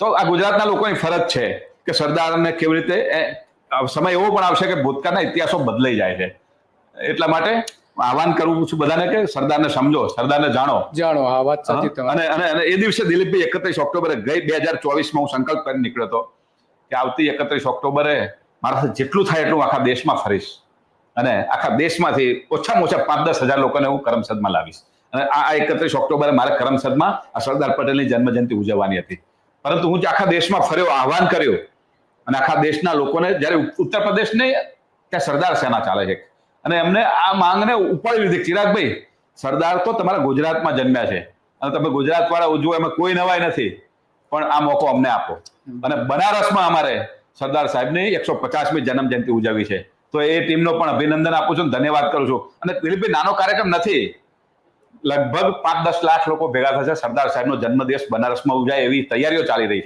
તો આ ગુજરાતના લોકોની ફરજ છે કે સરદારને કેવી રીતે સમય એવો પણ આવશે કે ભૂતકાળના ઇતિહાસો બદલાઈ જાય છે. એટલા માટે આહવાન કરું છું બધાને કે સરદારને સમજો, સરદારને જાણો. આ વાત સાચી તમારી. અને એ દિવસે દિલીપભાઈ 31 ઓક્ટોબરે ગઈ 2024માં હું સંકલ્પ કરી નીકળ્યો હતો કે આવતી 31 ઓક્ટોબરે મારાથી જેટલું થાય એટલું આખા દેશમાં ફરીશ અને આખા દેશમાંથી ઓછામાં ઓછા 5-10 હજાર લોકોને હું કરમસદમાં લાવીશ. અને આ 31 ઓક્ટોબરે મારે કરમસદમાં આ સરદાર પટેલની જન્મજયંતિ ઉજવવાની હતી. પરંતુ હું જે આખા દેશમાં ફર્યો, આહવાન કર્યું અને આખા દેશના લોકોને, જ્યારે ઉત્તર પ્રદેશ નહીં ત્યાં સરદાર સેના ચાલે છે અને એમને આ માંગને ઉપાડી લીધી. ચિરાગભાઈ, સરદાર તો તમારા ગુજરાતમાં જન્મ્યા છે અને તમે ગુજરાત વાળા ઉજવો એમાં કોઈ નવાઈ નથી, પણ આ મોકો અમને આપો. અને બનારસમાં અમારે સરદાર સાહેબની 150મી જન્મજયંતિ ઉજવવી છે. તો એ ટીમનો પણ અભિનંદન આપું છું, ધન્યવાદ કરું છું. અને દિલીપભાઈ, નાનો કાર્યક્રમ નથી, લગભગ 5-10 લાખ લોકો ભેગા થશે. સરદાર સાહેબનો જન્મદિવસ બનારસમાં ઉજાય એવી તૈયારીઓ ચાલી રહી છે.